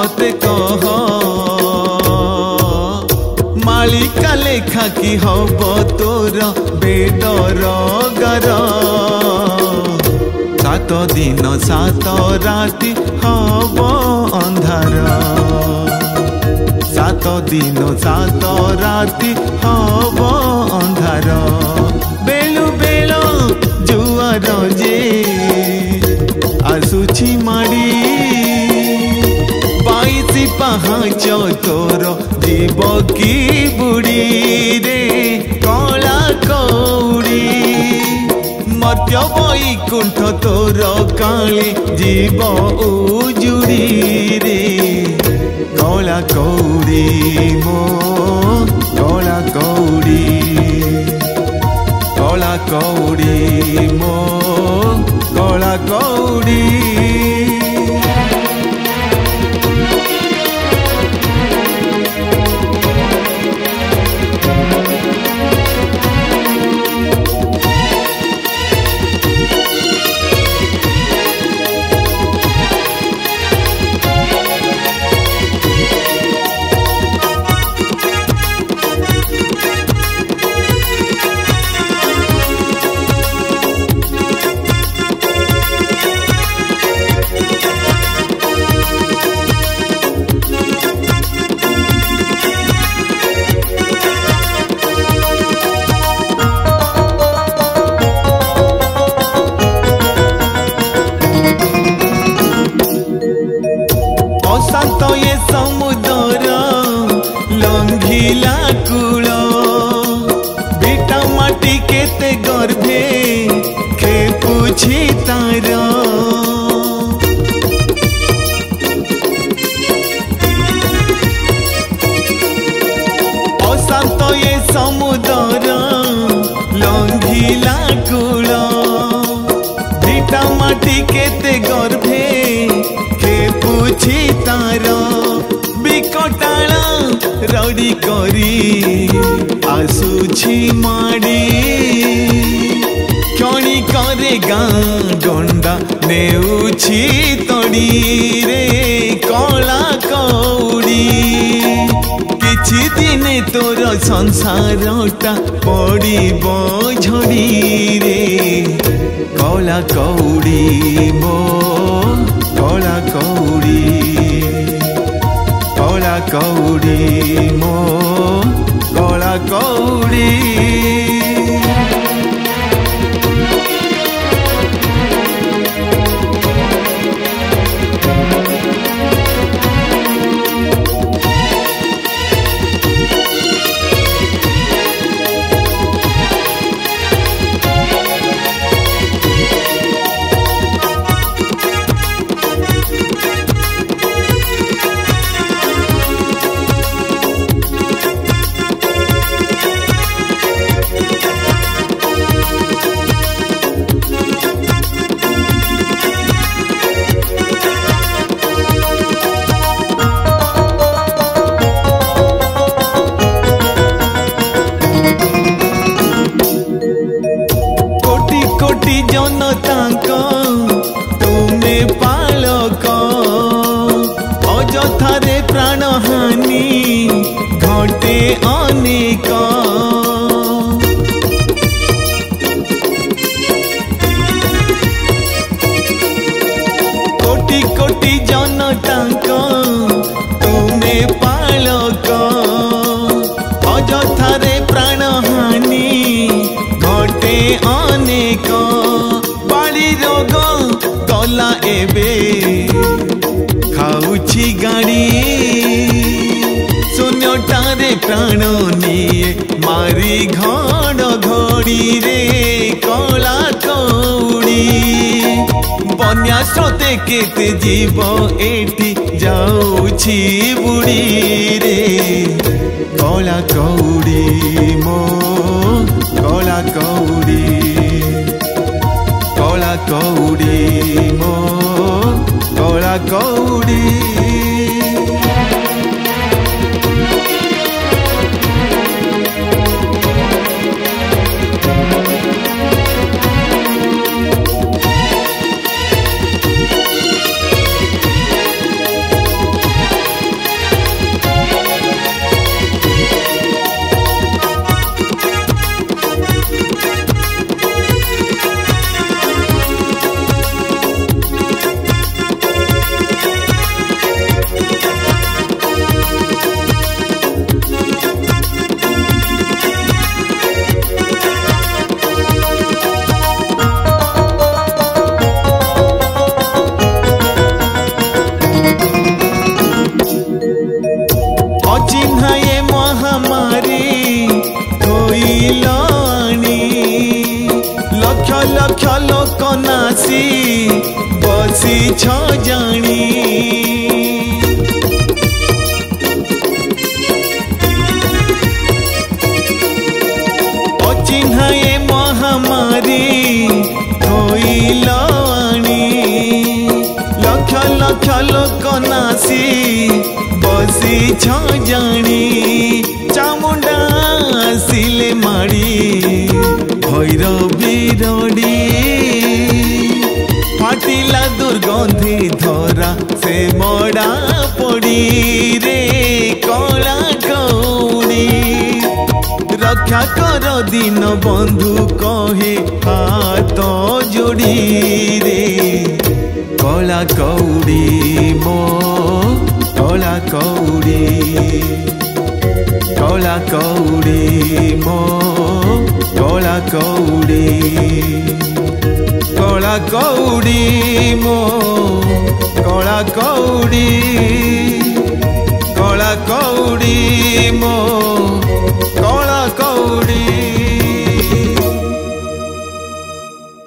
मते कह मालिका लेखा कि हब तोर बेडर गार 7 दिन 7 राति हब अंधार 7 दिन 7 राति हब अंधार बेलु बेल जुआर जे आसुछि माड़ी 22 पाहाच तोर जीव की बुड़ी रे कला कौड़ी मर्त्य बैकुंठ तोर काली जीव उजुड़ी रे कला कौड़ी मो कला कौड़ी मो कला कौड़ी अशांत ये समुद्र लंघिला कूल बेटा माटी केते गर्भे खेपुछि तार अशांत ये समुद्र लंघिला कूल बेटा माटी केते गर्भे खेपुछि तार बिकटाला रड़ी करी आसुछि माड़ी क्षणी करे गाँ गंडा नेउछि तड़ी रे कला कौड़ी किछि दिने तोर संसारटा पड़िब झड़ी रे कला कौड़ी मो कला कौड़ी मो कला कौड़ी कोटि जनता तुमे पालक अजथारे प्राणहानि घटे अनेक कोटि कोटि जनता तुमे पालक अजथारे प्राणहानि घटे अनेक बाली रोग गला एबे खाउछि गाड़ी शून्यटारे प्राण निये मारी घड़ घड़ी रे कला कौड़ी बन्या स्रोते केते जीव एठी जाउछि बुड़ी रे कला कौड़ी मो कला कौड़ी मो कला कौड़ी लक्ष लोक नासी बसी छ जानी अचिन्हा ए महामारी होइल आनी लक्ष लक्ष लोक नासी बसी छ जानी चामुंडा आसिले माड़ी भैरवी रड़ी फाटिला दुर्गंधी धरा से मड़ा पड़ी रे कला कौड़ी रक्षा कर दिन बंधु कहे हाथ जोड़ी रे कला कौड़ी मो कला कौड़ी कला कौड़ी मो कला कौड़ी कला कौड़ी मो कला कौड़ी।